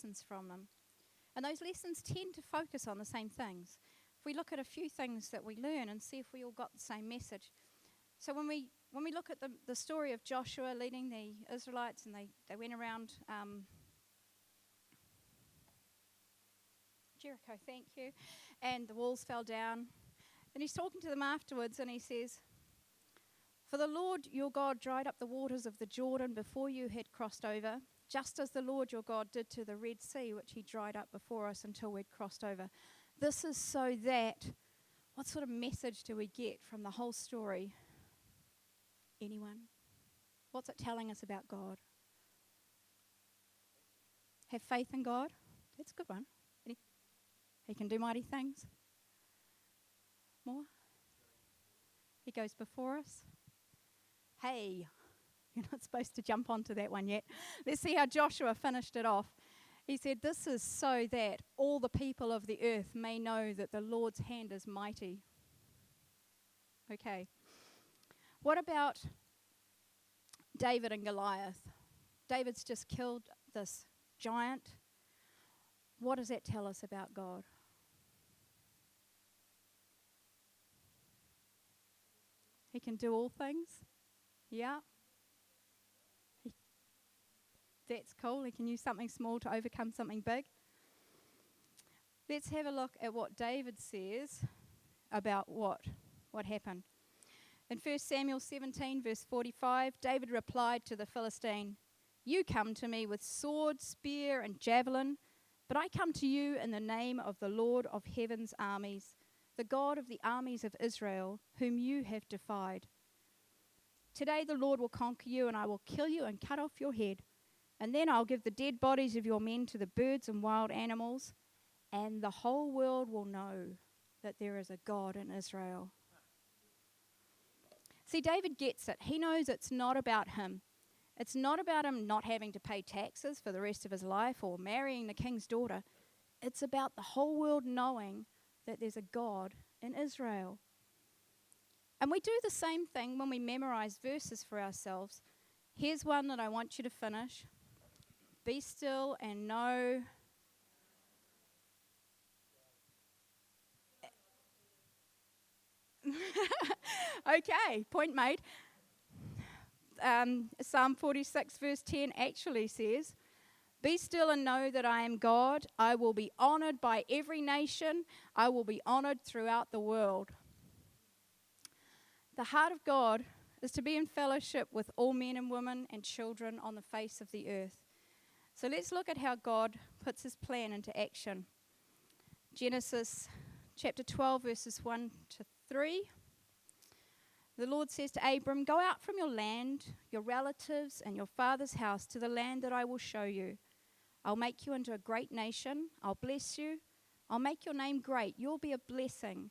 lessons from them. And those lessons tend to focus on the same things. If we look at a few things that we learn and see if we all got the same message. So when we look at the story of Joshua leading the Israelites, and they went around Jericho, thank you, and the walls fell down. And he's talking to them afterwards, and he says, "For the Lord your God dried up the waters of the Jordan before you had crossed over, just as the Lord your God did to the Red Sea, which he dried up before us until we'd crossed over." This is so that, what sort of message do we get from the whole story? Anyone? What's it telling us about God? Have faith in God. That's a good one. He can do mighty things. More? He goes before us. Hey, you're not supposed to jump onto that one yet. Let's see how Joshua finished it off. He said, "This is so that all the people of the earth may know that the Lord's hand is mighty." Okay. What about David and Goliath? David's just killed this giant. What does that tell us about God? He can do all things. Yeah. That's cool. He can use something small to overcome something big. Let's have a look at what David says about what happened. In 1 Samuel 17, verse 45, David replied to the Philistine, "You come to me with sword, spear, and javelin, but I come to you in the name of the Lord of heaven's armies, the God of the armies of Israel, whom you have defied. Today the Lord will conquer you, and I will kill you and cut off your head. And then I'll give the dead bodies of your men to the birds and wild animals, and the whole world will know that there is a God in Israel." See, David gets it. He knows it's not about him. It's not about him not having to pay taxes for the rest of his life or marrying the king's daughter. It's about the whole world knowing that there's a God in Israel. And we do the same thing when we memorize verses for ourselves. Here's one that I want you to finish. Be still and know. Okay, point made. Psalm 46 verse 10 actually says, "Be still and know that I am God. I will be honored by every nation. I will be honored throughout the world." The heart of God is to be in fellowship with all men and women and children on the face of the earth. So let's look at how God puts his plan into action. Genesis chapter 12, verses 1 to 3. The Lord says to Abram, "Go out from your land, your relatives, and your father's house to the land that I will show you. I'll make you into a great nation. I'll bless you. I'll make your name great. You'll be a blessing.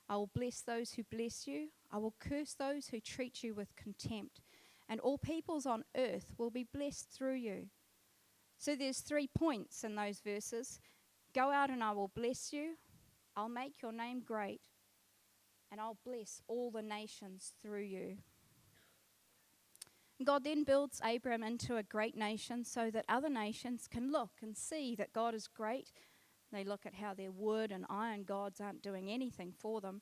I will bless those who bless you. I will curse those who treat you with contempt. And all peoples on earth will be blessed through you." So there's 3 points in those verses. Go out and I will bless you. I'll make your name great. And I'll bless all the nations through you. God then builds Abram into a great nation so that other nations can look and see that God is great. They look at how their wood and iron gods aren't doing anything for them.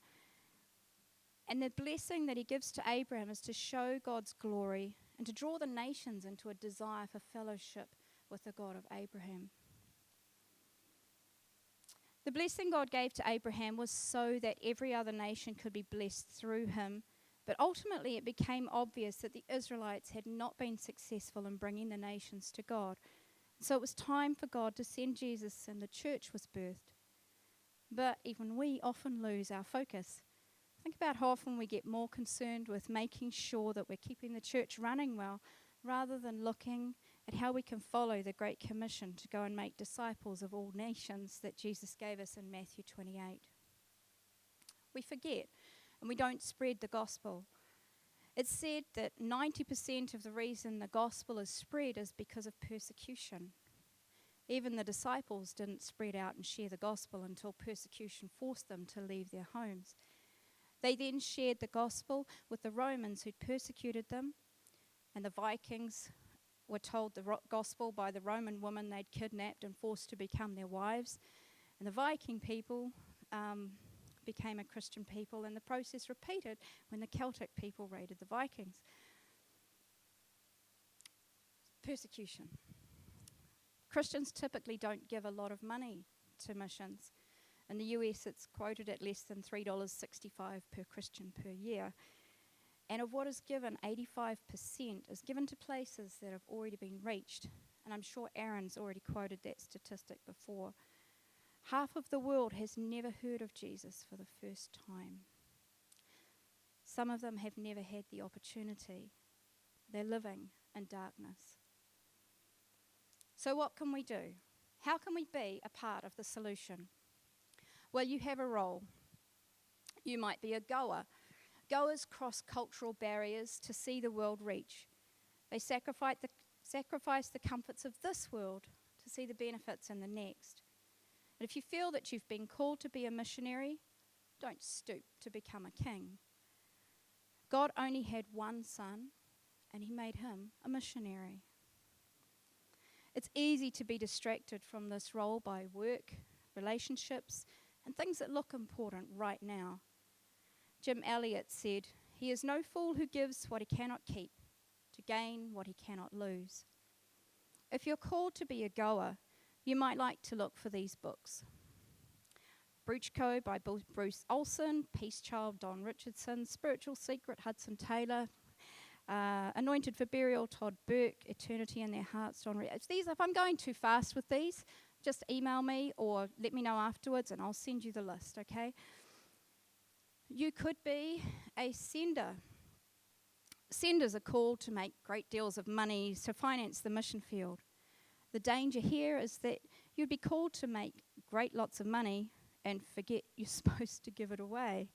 And the blessing that he gives to Abraham is to show God's glory and to draw the nations into a desire for fellowship with the God of Abraham. The blessing God gave to Abraham was so that every other nation could be blessed through him. But ultimately it became obvious that the Israelites had not been successful in bringing the nations to God. So it was time for God to send Jesus, and the church was birthed. But even we often lose our focus. Think about how often we get more concerned with making sure that we're keeping the church running well, rather than looking at how we can follow the Great Commission to go and make disciples of all nations that Jesus gave us in Matthew 28. We forget, and we don't spread the gospel. It's said that 90% of the reason the gospel is spread is because of persecution. Even the disciples didn't spread out and share the gospel until persecution forced them to leave their homes. They then shared the gospel with the Romans who'd persecuted them, and the Vikings were told the gospel by the Roman women they'd kidnapped and forced to become their wives. And the Viking people became a Christian people, and the process repeated when the Celtic people raided the Vikings. Persecution. Christians typically don't give a lot of money to missions. In the US, it's quoted at less than $3.65 per Christian per year. And of what is given, 85% is given to places that have already been reached. And I'm sure Aaron's already quoted that statistic before. Half of the world has never heard of Jesus for the first time. Some of them have never had the opportunity. They're living in darkness. So what can we do? How can we be a part of the solution? Well, you have a role. You might be a goer. Goers cross cultural barriers to see the world reach. They sacrifice the comforts of this world to see the benefits in the next. But if you feel that you've been called to be a missionary, don't stoop to become a king. God only had one son, and he made him a missionary. It's easy to be distracted from this role by work, relationships, and things that look important right now. Jim Elliot said, "He is no fool who gives what he cannot keep to gain what he cannot lose." If you're called to be a goer, you might like to look for these books. Bruchko by Bruce Olson, Peace Child, Don Richardson, Spiritual Secret, Hudson Taylor, Anointed for Burial, Todd Burke, Eternity in Their Hearts, Don These, if I'm going too fast with these, just email me or let me know afterwards and I'll send you the list, okay? You could be a sender. Senders are called to make great deals of money to finance the mission field. The danger here is that you'd be called to make great lots of money and forget you're supposed to give it away.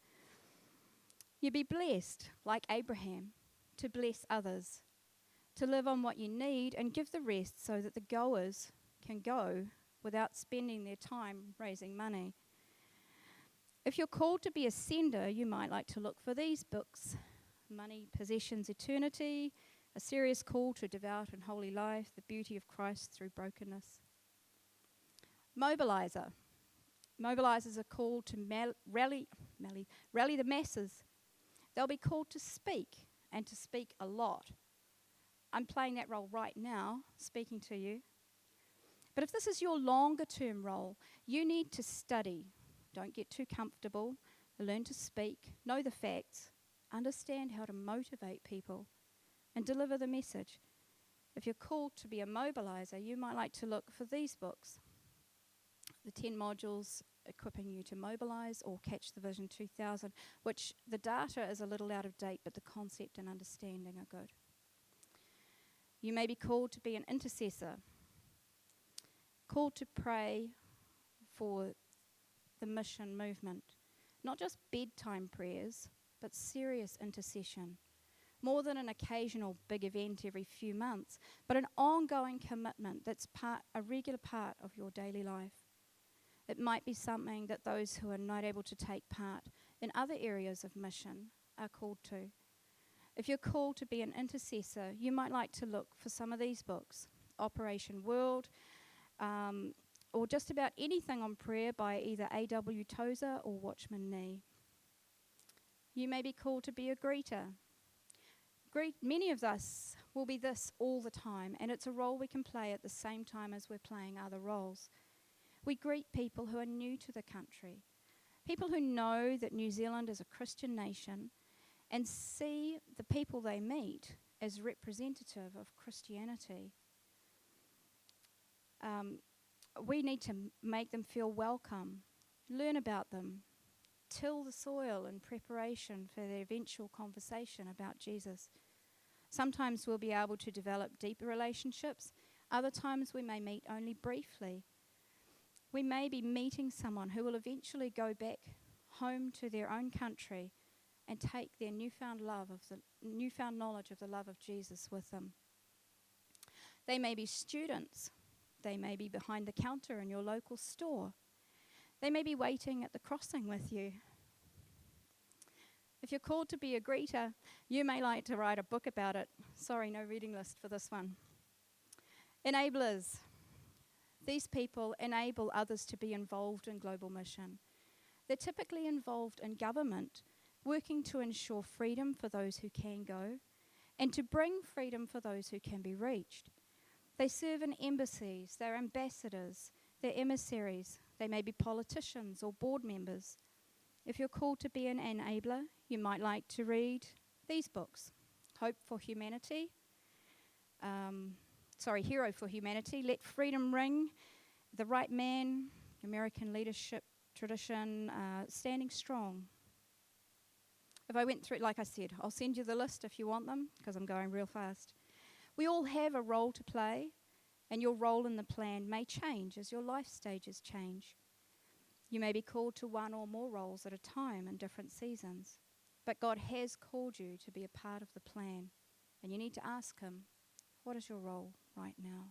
You'd be blessed, like Abraham, to bless others, to live on what you need and give the rest so that the goers can go without spending their time raising money. If you're called to be a sender, you might like to look for these books: Money, Possessions, Eternity, A Serious Call to Devout and Holy Life, The Beauty of Christ Through Brokenness. Mobilizer. Mobilizers are called to rally the masses. They'll be called to speak, and to speak a lot. I'm playing that role right now, speaking to you. But if this is your longer term role, you need to study. Don't get too comfortable. Learn to speak, know the facts, understand how to motivate people, and deliver the message. If you're called to be a mobilizer, you might like to look for these books: The 10 Modules Equipping You to Mobilize, or Catch the Vision 2000, which the data is a little out of date, but the concept and understanding are good. You may be called to be an intercessor, called to pray for the mission movement. Not just bedtime prayers, but serious intercession. More than an occasional big event every few months, but an ongoing commitment that's a regular part of your daily life. It might be something that those who are not able to take part in other areas of mission are called to. If you're called to be an intercessor, you might like to look for some of these books: Operation World, or just about anything on prayer by either A.W. Tozer or Watchman Nee. You may be called to be a greeter. Many of us will be this all the time, and it's a role we can play at the same time as we're playing other roles. We greet people who are new to the country, people who know that New Zealand is a Christian nation and see the people they meet as representative of Christianity. We need to make them feel welcome, learn about them, till the soil in preparation for the eventual conversation about Jesus. Sometimes we'll be able to develop deeper relationships. Other times we may meet only briefly. We may be meeting someone who will eventually go back home to their own country and take their newfound knowledge of the love of Jesus with them. They may be students. They may be behind the counter in your local store. They may be waiting at the crossing with you. If you're called to be a greeter, you may like to write a book about it. Sorry, no reading list for this one. Enablers. These people enable others to be involved in global mission. They're typically involved in government, working to ensure freedom for those who can go and to bring freedom for those who can be reached. They serve in embassies, they're ambassadors, they're emissaries, they may be politicians or board members. If you're called to be an enabler, you might like to read these books. Hero for Humanity, Let Freedom Ring, The Right Man, American Leadership Tradition, Standing Strong. If I went through, like I said, I'll send you the list if you want them, because I'm going real fast. We all have a role to play, and your role in the plan may change as your life stages change. You may be called to one or more roles at a time in different seasons, but God has called you to be a part of the plan, and you need to ask Him, what is your role right now?